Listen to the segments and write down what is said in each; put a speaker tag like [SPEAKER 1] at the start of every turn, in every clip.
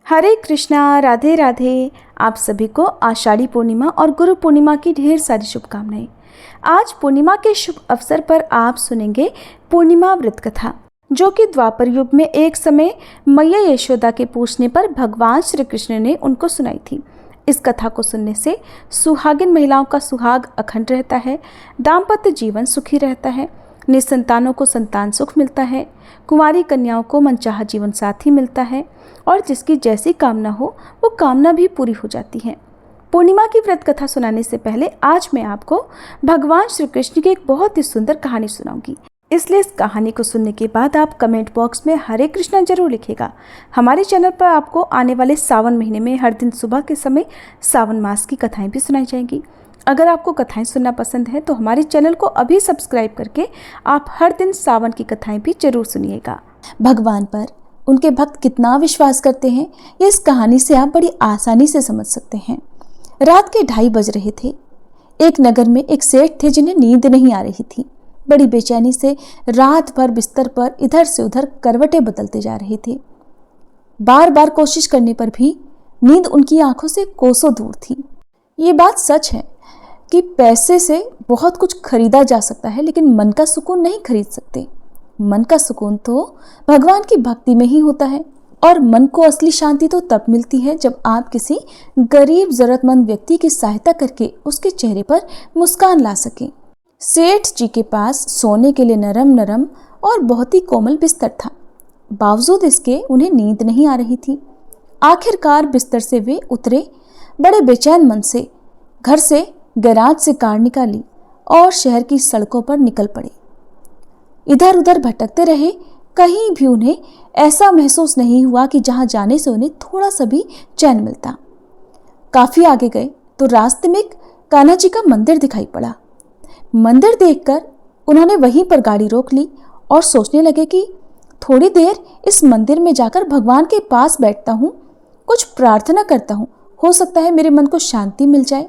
[SPEAKER 1] हरे कृष्णा, राधे राधे। आप सभी को आषाढ़ी पूर्णिमा और गुरु पूर्णिमा की ढेर सारी शुभकामनाएं। आज पूर्णिमा के शुभ अवसर पर आप सुनेंगे पूर्णिमा व्रत कथा, जो कि द्वापर युग में एक समय मैया यशोदा के पूछने पर भगवान श्री कृष्ण ने उनको सुनाई थी। इस कथा को सुनने से सुहागिन महिलाओं का सुहाग अखंड रहता है, दाम्पत्य जीवन सुखी रहता है, निसंतानों को संतान सुख मिलता है, कुंवारी कन्याओं को मनचाहा जीवन साथी मिलता है और जिसकी जैसी कामना हो वो कामना भी पूरी हो जाती है। पूर्णिमा की व्रत कथा सुनाने से पहले आज मैं आपको भगवान श्री कृष्ण की एक बहुत ही सुंदर कहानी सुनाऊंगी। इसलिए इस कहानी को सुनने के बाद आप कमेंट बॉक्स में हरे कृष्णा जरूर लिखिएगा। हमारे चैनल पर आपको आने वाले सावन महीने में हर दिन सुबह के समय सावन मास की कथाएं भी सुनाई जाएंगी। अगर आपको कथाएं सुनना पसंद है तो हमारे चैनल को अभी सब्सक्राइब करके आप हर दिन सावन की कथाएं भी जरूर सुनिएगा।
[SPEAKER 2] भगवान पर उनके भक्त कितना विश्वास करते हैं, ये इस कहानी से आप बड़ी आसानी से समझ सकते हैं। रात के 2:30 बज रहे थे। एक नगर में एक सेठ थे जिन्हें नींद नहीं आ रही थी। बड़ी बेचैनी से रात भर बिस्तर पर इधर से उधर करवटें बदलते जा रहे थे। बार बार कोशिश करने पर भी नींद उनकी आंखों से कोसों दूर थी। ये बात सच है कि पैसे से बहुत कुछ खरीदा जा सकता है, लेकिन मन का सुकून नहीं खरीद सकते। मन का सुकून तो भगवान की भक्ति में ही होता है, और मन को असली शांति तो तब मिलती है जब आप किसी गरीब जरूरतमंद व्यक्ति की सहायता करके उसके चेहरे पर मुस्कान ला सकें। सेठ जी के पास सोने के लिए नरम नरम और बहुत ही कोमल बिस्तर था। बावजूद इसके उन्हें नींद नहीं आ रही थी। आखिरकार बिस्तर से वे उतरे। बड़े बेचैन मन से घर से गैराज से कार निकाली और शहर की सड़कों पर निकल पड़े। इधर उधर भटकते रहे। कहीं भी उन्हें ऐसा महसूस नहीं हुआ कि जहां जाने से उन्हें थोड़ा सा भी चैन मिलता। काफी आगे गए तो रास्ते में एक कान्हा जी का मंदिर दिखाई पड़ा। मंदिर देखकर उन्होंने वहीं पर गाड़ी रोक ली और सोचने लगे कि थोड़ी देर इस मंदिर में जाकर भगवान के पास बैठता हूँ, कुछ प्रार्थना करता हूँ, हो सकता है मेरे मन को शांति मिल जाए।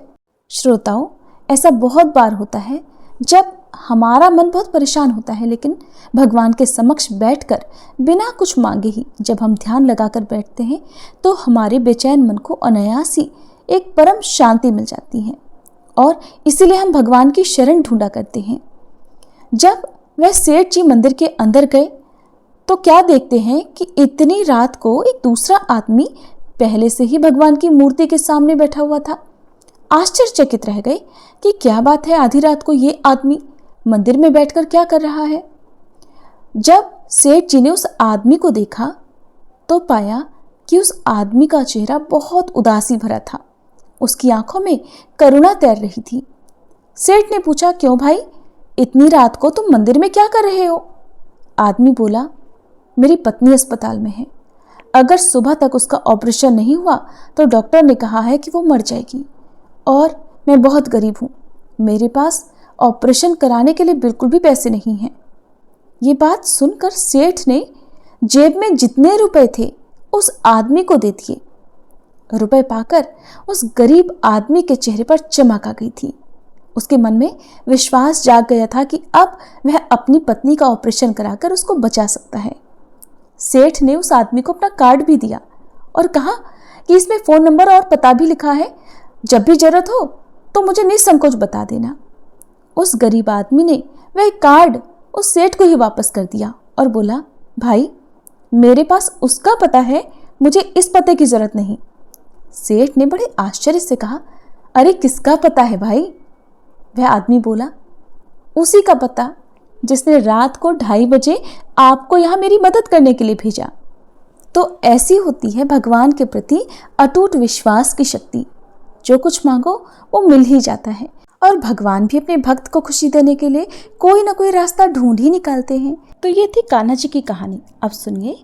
[SPEAKER 2] श्रोताओं, ऐसा बहुत बार होता है जब हमारा मन बहुत परेशान होता है, लेकिन भगवान के समक्ष बैठकर बिना कुछ मांगे ही जब हम ध्यान लगाकर बैठते हैं तो हमारे बेचैन मन को अनायास ही एक परम शांति मिल जाती है, और इसीलिए हम भगवान की शरण ढूंढा करते हैं। जब वह सेठ जी मंदिर के अंदर गए तो क्या देखते हैं कि इतनी रात को एक दूसरा आदमी पहले से ही भगवान की मूर्ति के सामने बैठा हुआ था। आश्चर्यचकित रह गए कि क्या बात है, आधी रात को ये आदमी मंदिर में बैठकर क्या कर रहा है। जब सेठ जी ने उस आदमी को देखा तो पाया कि उस आदमी का चेहरा बहुत उदासी भरा था। उसकी आंखों में करुणा तैर रही थी। सेठ ने पूछा, क्यों भाई, इतनी रात को तुम मंदिर में क्या कर रहे हो? आदमी बोला, मेरी पत्नी अस्पताल में है। अगर सुबह तक उसका ऑपरेशन नहीं हुआ तो डॉक्टर ने कहा है कि वो मर जाएगी, और मैं बहुत गरीब हूँ। मेरे पास ऑपरेशन कराने के लिए बिल्कुल भी पैसे नहीं हैं। ये बात सुनकर सेठ ने जेब में जितने रुपए थे उस आदमी को दे दिए। रुपए पाकर उस गरीब आदमी के चेहरे पर चमक आ गई थी। उसके मन में विश्वास जाग गया था कि अब वह अपनी पत्नी का ऑपरेशन कराकर उसको बचा सकता है। सेठ ने उस आदमी को अपना कार्ड भी दिया और कहा कि इसमें फ़ोन नंबर और पता भी लिखा है, जब भी जरूरत हो तो मुझे निसंकोच बता देना। उस गरीब आदमी ने वह कार्ड उस सेठ को ही वापस कर दिया और बोला, भाई मेरे पास उसका पता है, मुझे इस पते की जरूरत नहीं। सेठ ने बड़े आश्चर्य से कहा, अरे किसका पता है भाई? वह आदमी बोला, उसी का पता जिसने रात को 2:30 बजे आपको यहाँ मेरी मदद करने के लिए भेजा। तो ऐसी होती है भगवान के प्रति अटूट विश्वास की शक्ति। जो कुछ मांगो वो मिल ही जाता है, और भगवान भी अपने भक्त को खुशी देने के लिए कोई ना कोई रास्ता ढूंढ ही निकालते हैं। तो ये थी कान्हा जी की कहानी। अब सुनिए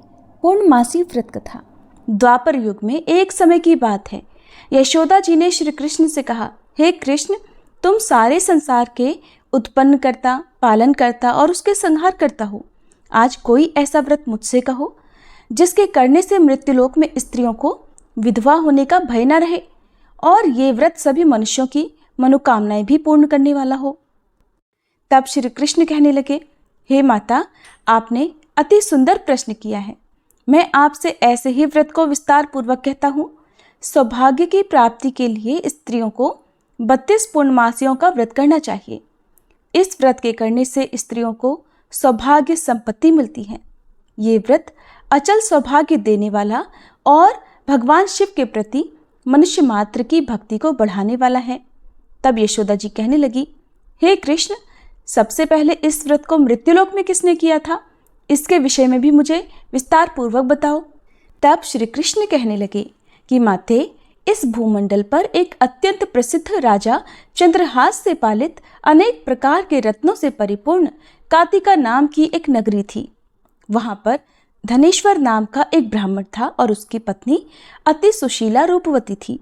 [SPEAKER 2] पूर्णमासी व्रत कथा। द्वापर युग में एक समय की बात है। यशोदा जी ने श्री कृष्ण से कहा, हे कृष्ण, तुम सारे संसार के उत्पन्न करता, पालन करता और उसके संहार करता हो। आज कोई ऐसा व्रत मुझसे कहो जिसके करने से मृत्युलोक में स्त्रियों को विधवा होने का भय न रहे, और ये व्रत सभी मनुष्यों की मनोकामनाएं भी पूर्ण करने वाला हो। तब श्री कृष्ण कहने लगे, हे माता, आपने अति सुंदर प्रश्न किया है।
[SPEAKER 1] मैं आपसे ऐसे ही व्रत को विस्तार पूर्वक कहता हूँ। सौभाग्य की प्राप्ति के लिए स्त्रियों को 32 पूर्णमासियों का व्रत करना चाहिए। इस व्रत के करने से स्त्रियों को सौभाग्य संपत्ति मिलती है। ये व्रत अचल सौभाग्य देने वाला और भगवान शिव के प्रति मनुष्य मात्र की भक्ति को बढ़ाने वाला है। तब यशोदा जी कहने लगी, हे कृष्ण, सबसे पहले इस व्रत को मृत्युलोक में किसने किया था? इसके विषय में भी मुझे विस्तार पूर्वक बताओ। तब श्री कृष्ण कहने लगे कि माते, इस भूमंडल पर एक अत्यंत प्रसिद्ध राजा चंद्रहास से पालित अनेक प्रकार के रत्नों से परिपूर्ण कातिका नाम की एक नगरी थी। वहां पर धनेश्वर नाम का एक ब्राह्मण था और उसकी पत्नी अति सुशीला रूपवती थी।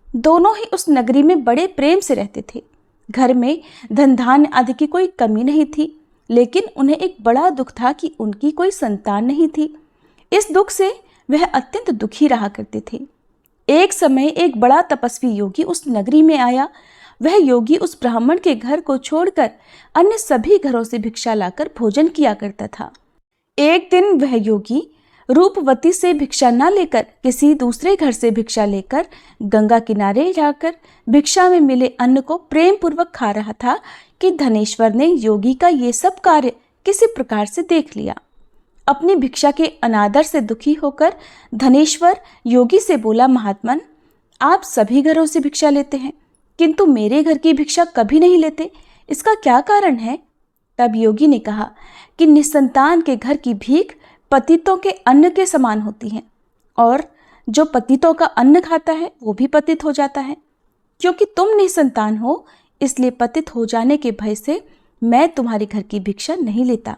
[SPEAKER 1] दोनों ही उस नगरी में बड़े प्रेम से रहते थे। घर में धन धान्य आदि की कोई कमी नहीं थी, लेकिन उन्हें एक बड़ा दुख था कि उनकी कोई संतान नहीं थी। इस दुख से वह अत्यंत दुखी रहा करते थे। एक समय एक बड़ा तपस्वी योगी उस नगरी में आया। वह योगी उस ब्राह्मण के घर को छोड़कर अन्य सभी घरों से भिक्षा लाकर भोजन किया करता था। एक दिन वह योगी रूपवती से भिक्षा न लेकर किसी दूसरे घर से भिक्षा लेकर गंगा किनारे जाकर भिक्षा में मिले अन्न को प्रेम पूर्वक खा रहा था कि धनेश्वर ने योगी का ये सब कार्य किसी प्रकार से देख लिया। अपनी भिक्षा के अनादर से दुखी होकर धनेश्वर योगी से बोला, महात्मन, आप सभी घरों से भिक्षा लेते हैं किंतु मेरे घर की भिक्षा कभी नहीं लेते, इसका क्या कारण है? तब योगी ने कहा कि निसंतान के घर की भीख पतितों के अन्न के समान होती है और जो पतितों का अन्न खाता है वो भी पतित हो जाता है। क्योंकि तुम निसंतान हो, इसलिए पतित हो जाने के भय से मैं तुम्हारे घर की भिक्षा नहीं लेता।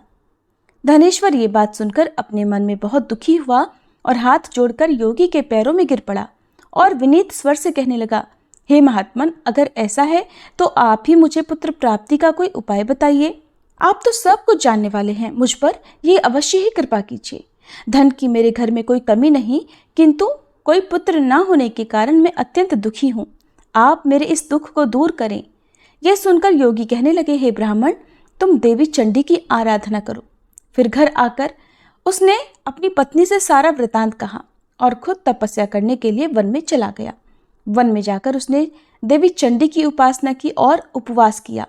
[SPEAKER 1] धनेश्वर ये बात सुनकर अपने मन में बहुत दुखी हुआ और हाथ जोड़कर योगी के पैरों में गिर पड़ा और विनीत स्वर से कहने लगा, हे महात्मन, अगर ऐसा है तो आप ही मुझे पुत्र प्राप्ति का कोई उपाय बताइए। आप तो सब कुछ जानने वाले हैं, मुझ पर ये अवश्य ही कृपा कीजिए। धन की मेरे घर में कोई कमी नहीं, किंतु कोई पुत्र न होने के कारण मैं अत्यंत दुखी हूँ। आप मेरे इस दुख को दूर करें। यह सुनकर योगी कहने लगे, हे ब्राह्मण, तुम देवी चंडी की आराधना करो। फिर घर आकर उसने अपनी पत्नी से सारा वृतांत कहा और खुद तपस्या करने के लिए वन में चला गया। वन में जाकर उसने देवी चंडी की उपासना की और उपवास किया।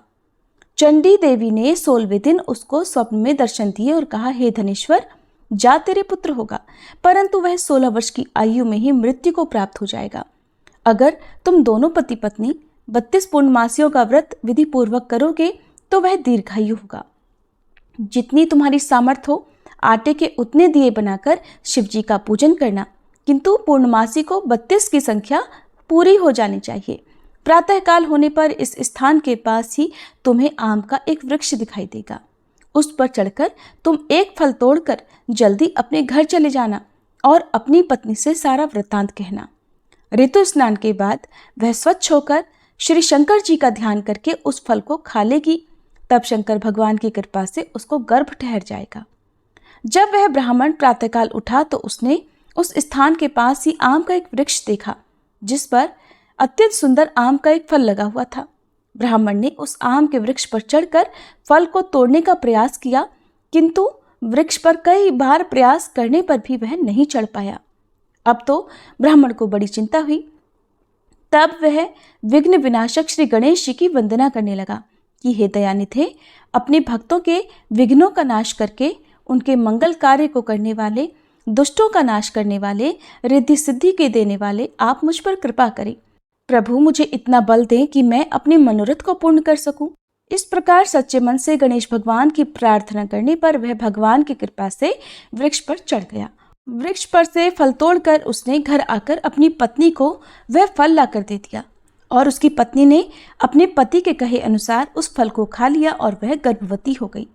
[SPEAKER 1] चंडी देवी ने 16वें दिन उसको स्वप्न में दर्शन दिए और कहा, हे धनेश्वर, जा तेरे पुत्र होगा, परंतु वह 16 वर्ष की आयु में ही मृत्यु को प्राप्त हो जाएगा। अगर तुम दोनों पति पत्नी 32 पूर्णमासियों का व्रत विधि पूर्वक करोगे तो वह दीर्घायु होगा। जितनी तुम्हारी सामर्थ्य हो आटे के उतने दिए बनाकर शिव जी का पूजन करना, किंतु पूर्णमासी को 32 की संख्या पूरी हो जानी चाहिए। प्रातःकाल होने पर इस स्थान के पास ही तुम्हें आम का एक वृक्ष दिखाई देगा। उस पर चढ़कर तुम एक फल तोड़कर जल्दी अपने घर चले जाना और अपनी पत्नी से सारा वृत्तांत कहना। ऋतु स्नान के बाद वह स्वच्छ होकर श्री शंकर जी का ध्यान करके उस फल को खा लेगी। तब शंकर भगवान की कृपा से उसको गर्भ ठहर जाएगा। जब वह ब्राह्मण प्रातःकाल उठा तो उसने उस स्थान के पास ही आम का एक वृक्ष देखा जिस पर अत्यंत सुंदर आम का एक फल लगा हुआ था। ब्राह्मण ने उस आम के वृक्ष पर चढ़कर फल को तोड़ने का प्रयास किया, किंतु वृक्ष पर कई बार प्रयास करने पर भी वह नहीं चढ़ पाया। अब तो ब्राह्मण को बड़ी चिंता हुई। तब वह विघ्न विनाशक श्री गणेश जी की वंदना करने लगा कि हे दयानिधे, अपने भक्तों के विघ्नों का नाश करके उनके मंगल कार्य को करने वाले, दुष्टों का नाश करने वाले, रिद्धि सिद्धि के देने वाले, आप मुझ पर कृपा करें। प्रभु, मुझे इतना बल दें कि मैं अपने मनोरथ को पूर्ण कर सकूं। इस प्रकार सच्चे मन से गणेश भगवान की प्रार्थना करने पर वह भगवान की कृपा से वृक्ष पर चढ़ गया। वृक्ष पर से फल तोड़कर उसने घर आकर अपनी पत्नी को वह फल लाकर दे दिया और उसकी पत्नी ने अपने पति के कहे अनुसार उस फल को खा लिया और वह गर्भवती हो गई।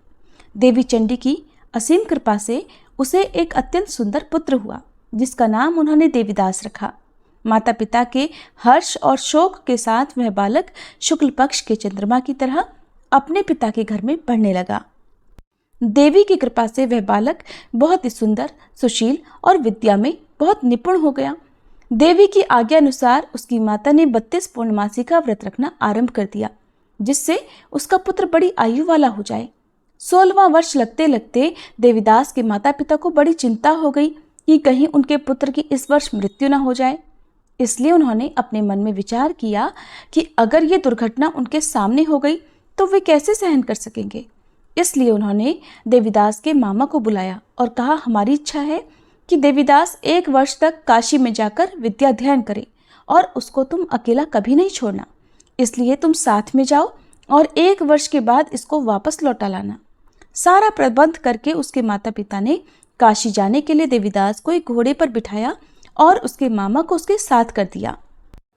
[SPEAKER 1] देवी चंडी की असीम कृपा से उसे एक अत्यंत सुंदर पुत्र हुआ जिसका नाम उन्होंने देवीदास रखा। माता पिता के हर्ष और शोक के साथ वह बालक शुक्ल पक्ष के चंद्रमा की तरह अपने पिता के घर में बढ़ने लगा। देवी की कृपा से वह बालक बहुत ही सुंदर, सुशील और विद्या में बहुत निपुण हो गया। देवी की आज्ञा अनुसार उसकी माता ने 32 पूर्णमासी का व्रत रखना आरंभ कर दिया जिससे उसका पुत्र बड़ी आयु वाला हो जाए। 16वां वर्ष लगते लगते देवीदास के माता पिता को बड़ी चिंता हो गई कि कहीं उनके पुत्र की इस वर्ष मृत्यु न हो जाए। इसलिए उन्होंने अपने मन में विचार किया कि अगर ये दुर्घटना उनके सामने हो गई तो वे कैसे सहन कर सकेंगे। इसलिए उन्होंने देवीदास के मामा को बुलाया और कहा, हमारी इच्छा है कि देवीदास 1 वर्ष तक काशी में जाकर विद्या अध्ययन करे और उसको तुम अकेला कभी नहीं छोड़ना। इसलिए तुम साथ में जाओ और 1 वर्ष के बाद इसको वापस लौटा लाना। सारा प्रबंध करके उसके माता पिता ने काशी जाने के लिए देवीदास को एक घोड़े पर बिठाया और उसके मामा को उसके साथ कर दिया।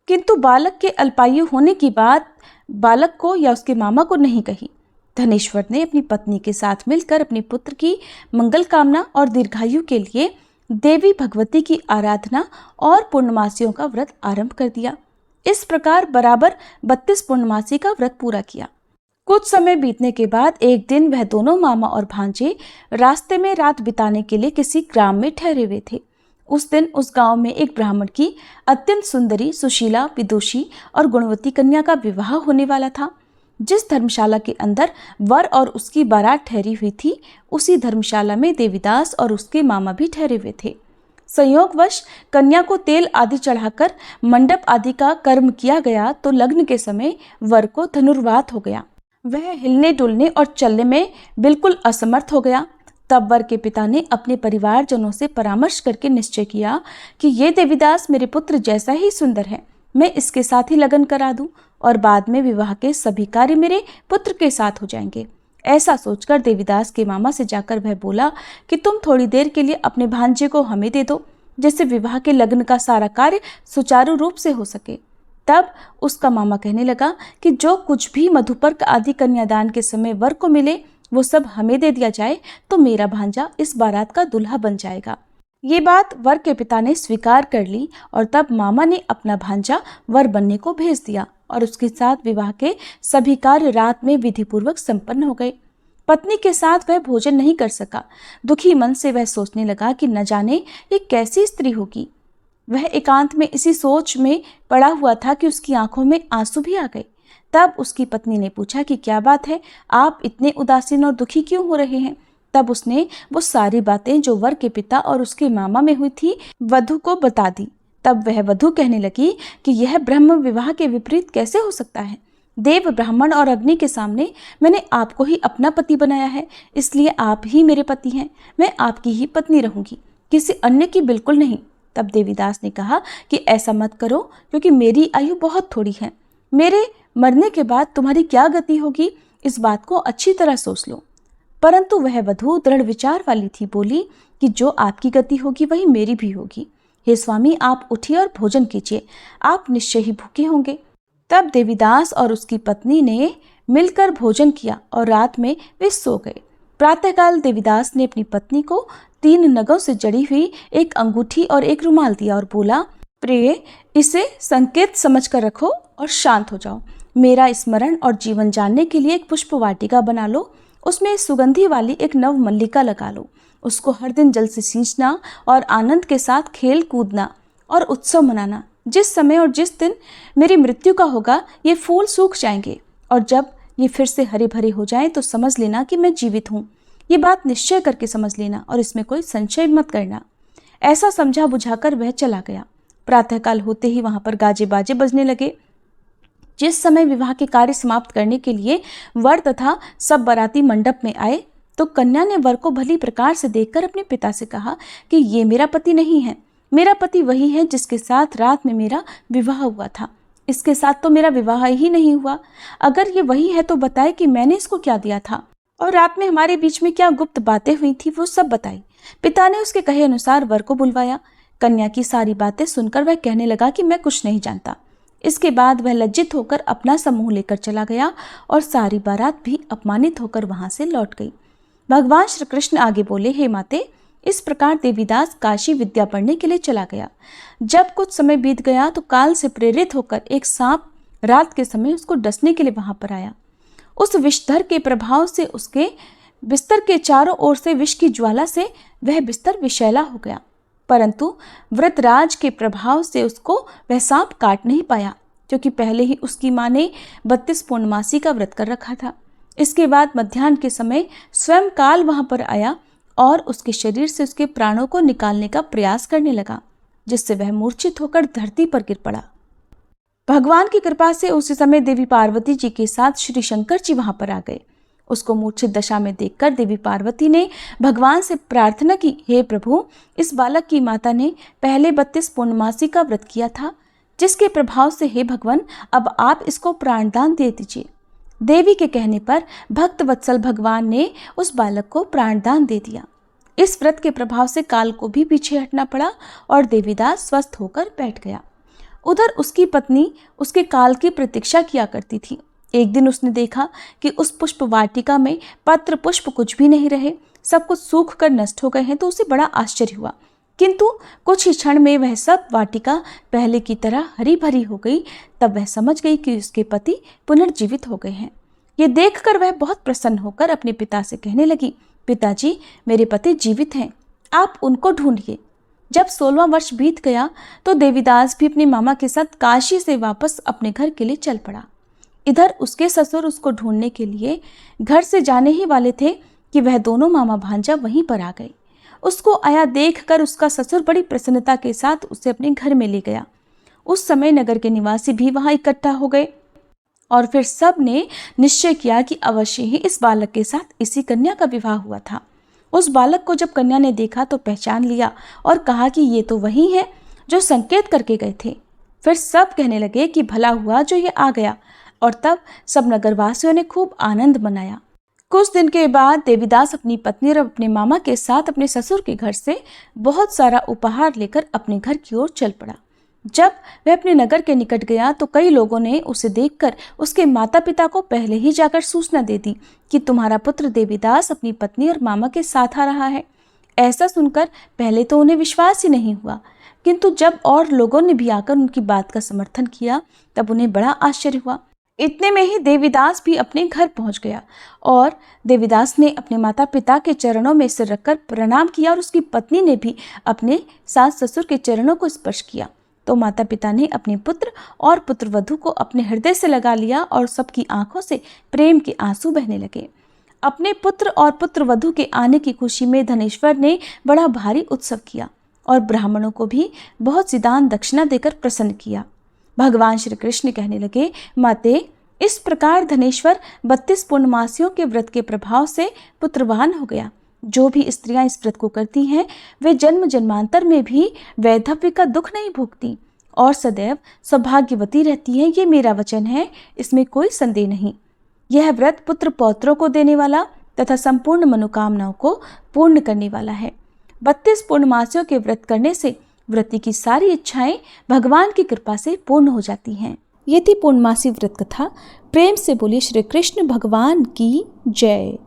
[SPEAKER 1] किंतु बालक के अल्पायु होने की बात बालक को या उसके मामा को नहीं कही। धनेश्वर ने अपनी पत्नी के साथ मिलकर अपने पुत्र की मंगल कामना और दीर्घायु के लिए देवी भगवती की आराधना और पूर्णमासियों का व्रत आरंभ कर दिया। इस प्रकार बराबर 32 पूर्णमासी का व्रत पूरा किया। कुछ समय बीतने के बाद एक दिन वह दोनों मामा और भांजे रास्ते में रात बिताने के लिए किसी ग्राम में ठहरे हुए थे। उस दिन उस गांव में एक ब्राह्मण की अत्यंत सुंदरी, सुशीला, विदुषी और गुणवती कन्या का विवाह होने वाला था। जिस धर्मशाला के अंदर वर और उसकी बारात ठहरी हुई थी, उसी धर्मशाला में देवीदास और उसके मामा भी ठहरे हुए थे। संयोगवश कन्या को तेल आदि चढ़ाकर मंडप आदि का कर्म किया गया तो लग्न के समय वर को धनुर्वात हो गया। वह हिलने डुलने और चलने में बिल्कुल असमर्थ हो गया। तब वर के पिता ने अपने परिवारजनों से परामर्श करके निश्चय किया कि ये देवीदास मेरे पुत्र जैसा ही सुंदर है, मैं इसके साथ ही लगन करा दूं और बाद में विवाह के सभी कार्य मेरे पुत्र के साथ हो जाएंगे। ऐसा सोचकर देवीदास के मामा से जाकर वह बोला कि तुम थोड़ी देर के लिए अपने भांजे को हमें दे दो, जिससे विवाह के लग्न का सारा कार्य सुचारू रूप से हो सके। तब उसका मामा कहने लगा कि जो कुछ भी मधुपर्क आदि कन्यादान के समय वर को मिले वो सब हमें दे दिया जाए तो मेरा भांजा इस बारात का दूल्हा बन जाएगा। ये बात वर के पिता ने स्वीकार कर ली और तब मामा ने अपना भांजा वर बनने को भेज दिया और उसके साथ विवाह के सभी कार्य रात में विधिपूर्वक संपन्न हो गए। पत्नी के साथ वह भोजन नहीं कर सका। दुखी मन से वह सोचने लगा कि न जाने ये कैसी स्त्री होगी। वह एकांत में इसी सोच में पड़ा हुआ था कि उसकी आंखों में आंसू भी आ गए। तब उसकी पत्नी ने पूछा कि क्या बात है, आप इतने उदासीन और दुखी क्यों हो रहे हैं। तब उसने वो सारी बातें जो वर के पिता और उसके मामा में हुई थी वधू को बता दी। तब वह वधू कहने लगी कि यह ब्रह्म विवाह के विपरीत कैसे हो सकता है। देव, ब्राह्मण और अग्नि के सामने मैंने आपको ही अपना पति बनाया है, इसलिए आप ही मेरे पति हैं। मैं आपकी ही पत्नी रहूंगी, किसी अन्य की बिल्कुल नहीं। तब देवीदास ने कहा कि ऐसा मत करो, क्योंकि मेरी आयु बहुत थोड़ी है। मेरे मरने के बाद तुम्हारी क्या गति होगी, इस बात को अच्छी तरह सोच लो। परंतु वह वधू दृढ़ विचार वाली थी। बोली कि जो आपकी गति होगी वही मेरी भी होगी। हे स्वामी, आप उठिए और भोजन कीजिए, आप निश्चय ही भूखे होंगे। तब देवीदास और उसकी पत्नी ने मिलकर भोजन किया और रात में वे सो गए। प्रातःकाल देवीदास ने अपनी पत्नी को 3 नगों से जड़ी हुई एक अंगूठी और एक रुमाल दिया और बोला, प्रिय, इसे संकेत समझकर रखो और शांत हो जाओ। मेरा स्मरण और जीवन जानने के लिए एक पुष्प वाटिका बना लो, उसमें सुगंधी वाली एक नव मल्लिका लगा लो। उसको हर दिन जल से सींचना और आनंद के साथ खेल कूदना और उत्सव मनाना। जिस समय और जिस दिन मेरी मृत्यु का होगा ये फूल सूख जाएंगे और जब ये फिर से हरे भरे हो जाएं तो समझ लेना कि मैं जीवित हूँ। ये बात निश्चय करके समझ लेना और इसमें कोई संशय मत करना। ऐसा समझा बुझाकर वह चला गया। प्रातःकाल होते ही वहां पर गाजे बाजे बजने लगे। जिस समय विवाह के कार्य समाप्त करने के लिए वर तथा सब बाराती मंडप में आए तो कन्या ने वर को भली प्रकार से देखकर अपने पिता से कहा कि ये मेरा पति नहीं है। मेरा पति वही है जिसके साथ रात में मेरा विवाह हुआ था। इसके साथ तो मेरा विवाह ही नहीं हुआ। अगर ये वही है तो बताए कि मैंने इसको क्या दिया था और रात में हमारे बीच में क्या गुप्त बातें हुई थी, वो सब बताई। पिता ने उसके कहे अनुसार वर को बुलवाया। कन्या की सारी बातें सुनकर वह कहने लगा कि मैं कुछ नहीं जानता। इसके बाद वह लज्जित होकर अपना समूह लेकर चला गया और सारी बारात भी अपमानित होकर वहां से लौट गई। भगवान श्री कृष्ण आगे बोले, हे माते, इस प्रकार देवीदास काशी विद्या पढ़ने के लिए चला गया। जब कुछ समय बीत गया तो काल से प्रेरित होकर एक सांप रात के समय उसको डसने के लिए वहां पर आया। उस विषधर के प्रभाव से उसके बिस्तर के चारों ओर से विष की ज्वाला से वह बिस्तर विषैला हो गया, परंतु व्रतराज के प्रभाव से उसको वह सांप काट नहीं पाया, क्योंकि पहले ही उसकी मां ने 32 पूर्णमासी का व्रत कर रखा था। इसके बाद मध्याह्न के समय स्वयं काल वहां पर आया
[SPEAKER 2] और उसके शरीर से उसके प्राणों को निकालने का प्रयास करने लगा, जिससे वह मूर्छित होकर धरती पर गिर पड़ा। भगवान की कृपा से उसी समय देवी पार्वती जी के साथ श्री शंकर जी वहां पर आ गए। उसको मूर्छित दशा में देखकर देवी पार्वती ने भगवान से प्रार्थना की, हे प्रभु, इस बालक की माता ने पहले 32 पूर्णमासी का व्रत किया था, जिसके प्रभाव से हे भगवान अब आप इसको प्राणदान दे दीजिए। देवी के कहने पर भक्त वत्सल भगवान ने उस बालक को प्राणदान दे दिया। इस व्रत के प्रभाव से काल को भी पीछे हटना पड़ा और देवीदास स्वस्थ होकर बैठ गया। उधर उसकी पत्नी उसके काल की प्रतीक्षा किया करती थी। एक दिन उसने देखा कि उस पुष्प वाटिका में पत्र पुष्प कुछ भी नहीं रहे, सब कुछ सूख कर नष्ट हो गए हैं, तो उसे बड़ा आश्चर्य हुआ। किंतु कुछ ही क्षण में वह सब वाटिका पहले की तरह हरी भरी हो गई। तब वह समझ गई कि उसके पति पुनर्जीवित हो गए हैं। ये देखकर वह बहुत प्रसन्न होकर अपने पिता से कहने लगी, पिताजी, मेरे पति जीवित हैं, आप उनको ढूंढिए। जब 16वां वर्ष बीत गया तो देवीदास भी अपने मामा के साथ काशी से वापस अपने घर के लिए चल पड़ा। इधर उसके ससुर उसको ढूंढने के लिए घर से जाने ही वाले थे कि वह दोनों मामा भांजा वहीं पर आ गए। उसको आया देखकर उसका ससुर बड़ी प्रसन्नता के साथ उसे अपने घर में ले गया। उस समय नगर के निवासी भी वहां इकट्ठा हो गए और फिर सब ने निश्चय किया कि अवश्य ही इस बालक के साथ इसी कन्या का विवाह हुआ था। उस बालक को जब कन्या ने देखा तो पहचान लिया और कहा कि ये तो वही है जो संकेत करके गए थे। फिर सब कहने लगे कि भला हुआ जो ये आ गया, और तब सब नगरवासियों ने खूब आनंद मनाया। कुछ दिन के बाद देवीदास अपनी पत्नी और अपने मामा के साथ अपने ससुर के घर से बहुत सारा उपहार लेकर अपने घर की ओर चल पड़ा। जब वह अपने नगर के निकट गया तो कई लोगों ने उसे देखकर उसके माता पिता को पहले ही जाकर सूचना दे दी कि तुम्हारा पुत्र देवीदास अपनी पत्नी और मामा के साथ आ रहा है। ऐसा सुनकर पहले तो उन्हें विश्वास ही नहीं हुआ, किंतु जब और लोगों ने भी आकर उनकी बात का समर्थन किया तब उन्हें बड़ा आश्चर्य हुआ। इतने में ही देवीदास भी अपने घर पहुंच गया और देवीदास ने अपने माता पिता के चरणों में सिर रखकर प्रणाम किया और उसकी पत्नी ने भी अपने सास ससुर के चरणों को स्पर्श किया। तो माता पिता ने अपने पुत्र और पुत्रवधू को अपने हृदय से लगा लिया और सबकी आंखों से प्रेम के आंसू बहने लगे। अपने पुत्र और पुत्रवधू के आने की खुशी में धनेश्वर ने बड़ा भारी उत्सव किया और ब्राह्मणों को भी बहुत सी दान दक्षिणा देकर प्रसन्न किया। भगवान श्री कृष्ण कहने लगे, माते, इस प्रकार धनेश्वर 32 पूर्णमासियों के व्रत के प्रभाव से पुत्रवान हो गया। जो भी स्त्रियां इस व्रत को करती हैं वे जन्म जन्मांतर में भी वैधव्य का दुख नहीं भोगती और सदैव सौभाग्यवती रहती है। ये मेरा वचन है, इसमें कोई संदेह नहीं। यह व्रत पुत्र पौत्रों को देने वाला तथा संपूर्ण मनोकामनाओं को पूर्ण करने वाला है। 32 पूर्णमासियों के व्रत करने से व्रती की सारी इच्छाएं भगवान की कृपा से पूर्ण हो जाती हैं।
[SPEAKER 1] ये थी पूर्णमासी व्रत कथा। प्रेम से बोलिए श्री कृष्ण भगवान की जय।